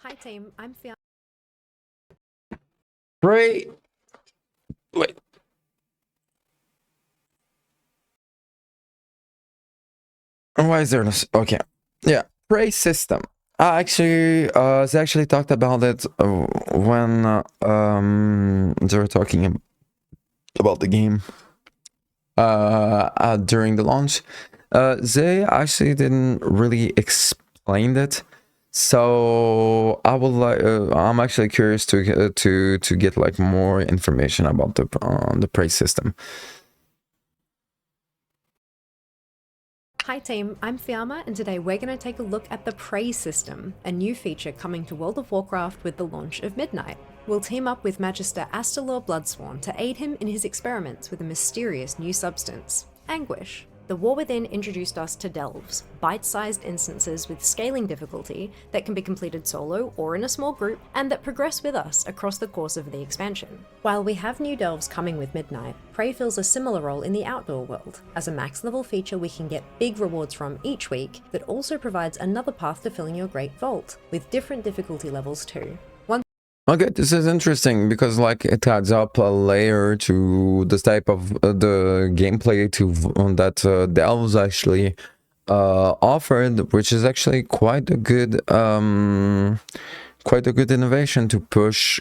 Hi team, I'm Fiona. Pray. Wait. Why is there no? Okay. Yeah. Pray system. They actually talked about it when they were talking about the game during the launch. They actually didn't really explain it, so I would like. I'm actually curious to get like more information about the Pray system. Hi team, I'm Fiamma, and today we're going to take a look at the Prey system, a new feature coming to World of Warcraft with the launch of Midnight. We'll team up with Magister Astalor Bloodsworn to aid him in his experiments with a mysterious new substance, Anguish. The War Within introduced us to Delves, bite-sized instances with scaling difficulty that can be completed solo or in a small group, and that progress with us across the course of the expansion. While we have new Delves coming with Midnight, Prey fills a similar role in the outdoor world, as a max level feature we can get big rewards from each week that also provides another path to filling your Great Vault, with different difficulty levels too. Okay, this is interesting because like it adds up a layer to this type of the gameplay that Delves actually offered, which is actually quite a good innovation to push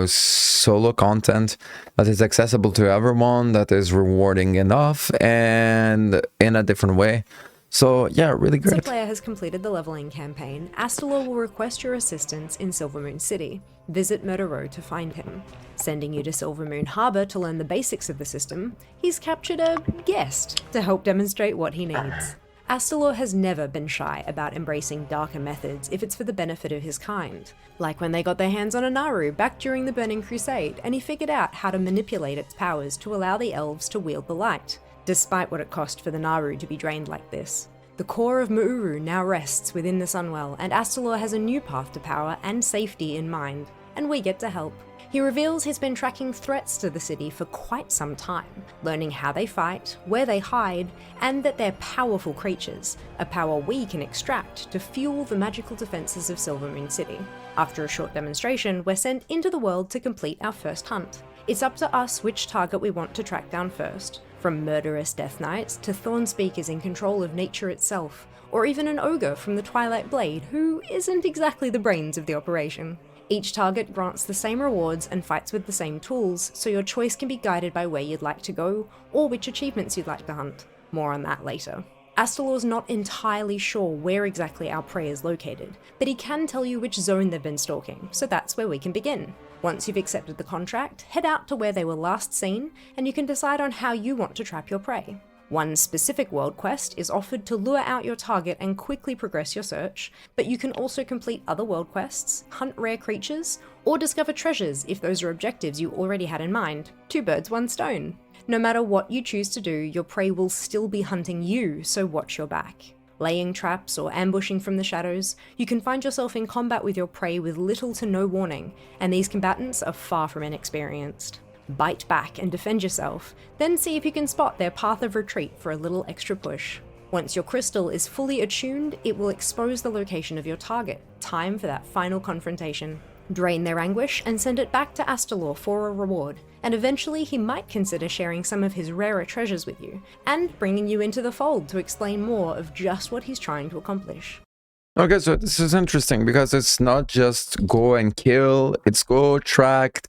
solo content that is accessible to everyone, that is rewarding enough and in a different way. So yeah, really great. Once a player has completed the leveling campaign, Astalor will request your assistance in Silvermoon City. Visit Murder Row to find him. Sending you to Silvermoon Harbour to learn the basics of the system, he's captured a guest to help demonstrate what he needs. Astalor has never been shy about embracing darker methods if it's for the benefit of his kind. Like when they got their hands on a Naru back during the Burning Crusade, and he figured out how to manipulate its powers to allow the elves to wield the light, despite what it cost for the Naru to be drained like this. The core of Muuru now rests within the Sunwell, and Astalor has a new path to power and safety in mind, and we get to help. He reveals he's been tracking threats to the city for quite some time, learning how they fight, where they hide, and that they're powerful creatures, a power we can extract to fuel the magical defences of Silvermoon City. After a short demonstration, we're sent into the world to complete our first hunt. It's up to us which target we want to track down first, from murderous death knights to thorn speakers in control of nature itself, or even an ogre from the Twilight Blade who isn't exactly the brains of the operation. Each target grants the same rewards and fights with the same tools, so your choice can be guided by where you'd like to go, or which achievements you'd like to hunt. More on that later. Astalor's not entirely sure where exactly our prey is located, but he can tell you which zone they've been stalking, so that's where we can begin. Once you've accepted the contract, head out to where they were last seen, and you can decide on how you want to trap your prey. One specific world quest is offered to lure out your target and quickly progress your search, but you can also complete other world quests, hunt rare creatures, or discover treasures if those are objectives you already had in mind. 2 birds, 1 stone. No matter what you choose to do, your prey will still be hunting you, so watch your back. Laying traps or ambushing from the shadows, you can find yourself in combat with your prey with little to no warning, and these combatants are far from inexperienced. Bite back and defend yourself, then see if you can spot their path of retreat for a little extra push. Once your crystal is fully attuned, it will expose the location of your target. Time for that final confrontation. Drain their anguish and send it back to Astalor for a reward, and eventually he might consider sharing some of his rarer treasures with you, and bringing you into the fold to explain more of just what he's trying to accomplish. Okay, so this is interesting because it's not just go and kill, it's go, track,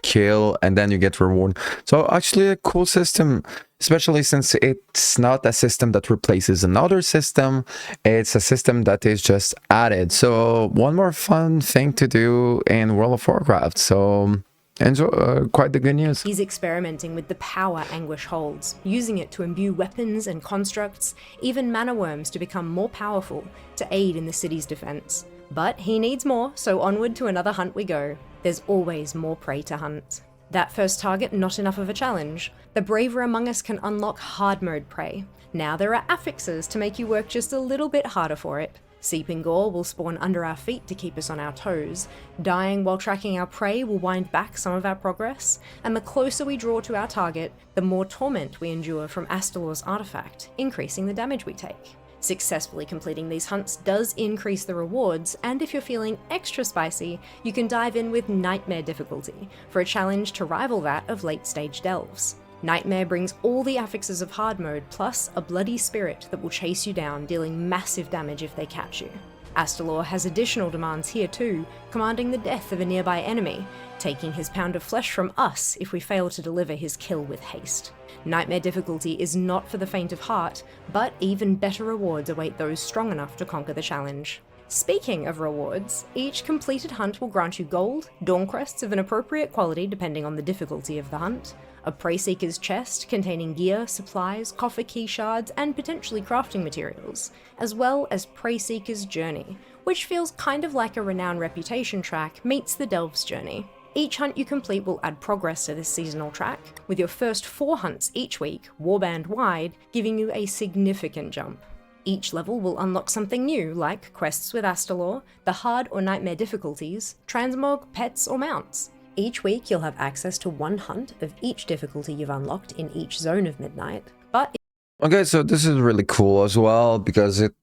kill, and then you get reward. So actually a cool system, especially since it's not a system that replaces another system, it's a system that is just added. So one more fun thing to do in World of Warcraft. So enjoy, quite the good news. He's experimenting with the power Anguish holds, using it to imbue weapons and constructs, even mana worms to become more powerful, to aid in the city's defense. But he needs more, so onward to another hunt we go. There's always more prey to hunt. That first target not enough of a challenge. The braver among us can unlock hard mode prey. Now there are affixes to make you work just a little bit harder for it. Seeping gore will spawn under our feet to keep us on our toes, dying while tracking our prey will wind back some of our progress, and the closer we draw to our target, the more torment we endure from Astalor's artifact, increasing the damage we take. Successfully completing these hunts does increase the rewards, and if you're feeling extra spicy, you can dive in with Nightmare difficulty for a challenge to rival that of late-stage delves. Nightmare brings all the affixes of hard mode plus a bloody spirit that will chase you down, dealing massive damage if they catch you. Astalor has additional demands here too, commanding the death of a nearby enemy, taking his pound of flesh from us if we fail to deliver his kill with haste. Nightmare difficulty is not for the faint of heart, but even better rewards await those strong enough to conquer the challenge. Speaking of rewards, each completed hunt will grant you gold, dawn crests of an appropriate quality depending on the difficulty of the hunt, a Prey Seeker's chest containing gear, supplies, coffer key shards, and potentially crafting materials, as well as Prey Seeker's journey, which feels kind of like a renowned reputation track meets the Delves journey. Each hunt you complete will add progress to this seasonal track, with your first 4 hunts each week, warband-wide, giving you a significant jump. Each level will unlock something new, like quests with Astalor, the hard or nightmare difficulties, transmog, pets, or mounts. Each week you'll have access to 1 hunt of each difficulty you've unlocked in each zone of Midnight, but Okay, so this is really cool as well because it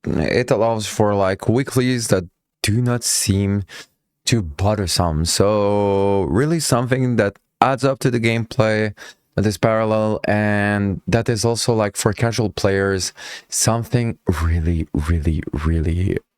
allows for like weeklies that do not seem too bothersome. So really something that adds up to the gameplay, that is parallel, and that is also like for casual players something really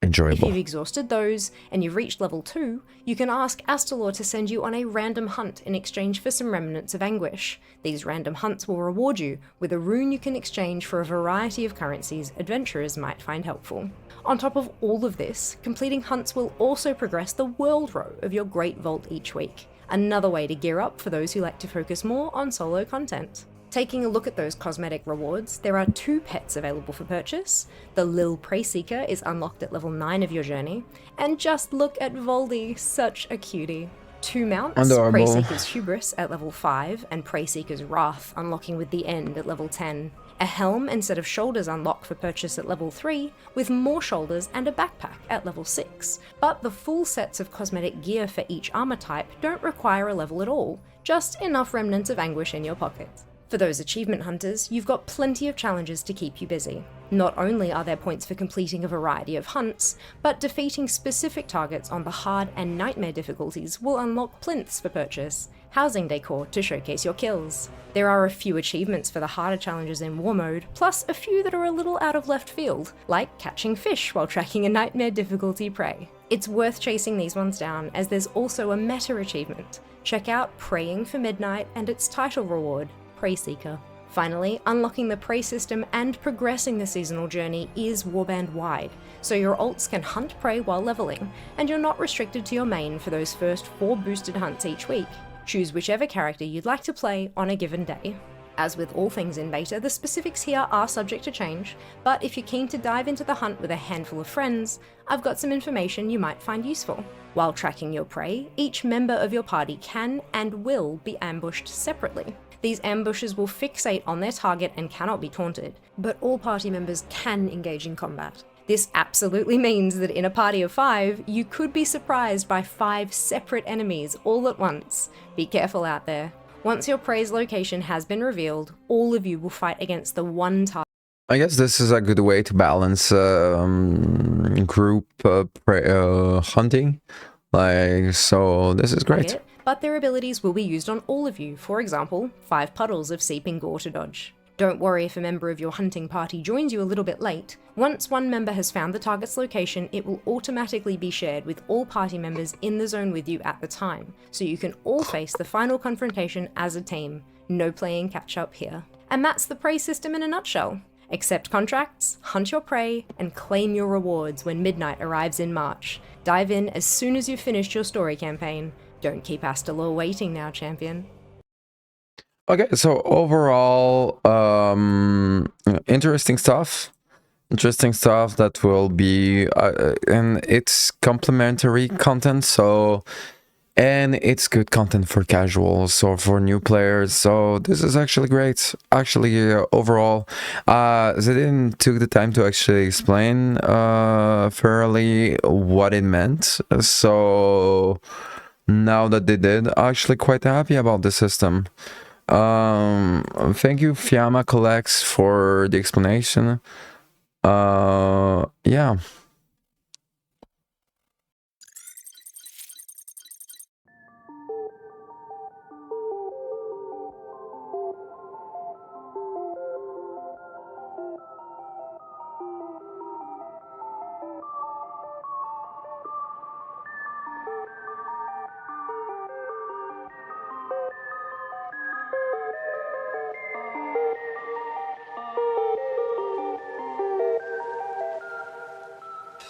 enjoyable. if you've exhausted those and you've reached level 2, you can ask Astalor to send you on a random hunt in exchange for some remnants of anguish. These random hunts will reward you with a rune you can exchange for a variety of currencies adventurers might find helpful. On top of all of this, completing hunts will also progress the world row of your Great Vault each week, another way to gear up for those who like to focus more on solo content. Taking a look at those cosmetic rewards, there are 2 pets available for purchase. The Lil Prey Seeker is unlocked at level 9 of your journey, and just look at Voldy, such a cutie. 2 mounts, Adorable. Prey Seeker's Hubris at level 5, and Prey Seeker's Wrath unlocking with the End at level 10. A helm and set of shoulders unlock for purchase at level 3, with more shoulders and a backpack at level 6. But the full sets of cosmetic gear for each armor type don't require a level at all, just enough remnants of anguish in your pocket. For those achievement hunters, you've got plenty of challenges to keep you busy. Not only are there points for completing a variety of hunts, but defeating specific targets on the hard and nightmare difficulties will unlock plinths for purchase, housing decor to showcase your kills. There are a few achievements for the harder challenges in war mode, plus a few that are a little out of left field, like catching fish while tracking a nightmare difficulty prey. It's worth chasing these ones down, as there's also a meta achievement. Check out Praying for Midnight and its title reward, Prey Seeker. Finally, unlocking the prey system and progressing the seasonal journey is warband-wide, so your ults can hunt prey while leveling, and you're not restricted to your main for those first 4 boosted hunts each week. Choose whichever character you'd like to play on a given day. As with all things in beta, the specifics here are subject to change, but if you're keen to dive into the hunt with a handful of friends, I've got some information you might find useful. While tracking your prey, each member of your party can and will be ambushed separately. These ambushes will fixate on their target and cannot be taunted, but all party members can engage in combat. This absolutely means that in a party of 5, you could be surprised by 5 separate enemies all at once. Be careful out there. Once your prey's location has been revealed, all of you will fight against the one target. I guess this is a good way to balance group hunting. Like, so this is great. But their abilities will be used on all of you, for example, 5 puddles of seeping gore to dodge. Don't worry if a member of your hunting party joins you a little bit late. Once one member has found the target's location, it will automatically be shared with all party members in the zone with you at the time, so you can all face the final confrontation as a team. No playing catch up here. And that's the prey system in a nutshell. Accept contracts, hunt your prey, and claim your rewards when Midnight arrives in March. Dive in as soon as you've finished your story campaign. Don't keep Astalor waiting now, champion. Okay, so overall, interesting stuff. Interesting stuff that will be, and it's complementary content, so, and it's good content for casuals, so for new players, so this is actually great. Actually, overall, they didn't took the time to actually explain thoroughly what it meant, so now that they did, I'm actually quite happy about the system. Thank you, Fiamma Collects, for the explanation. Yeah.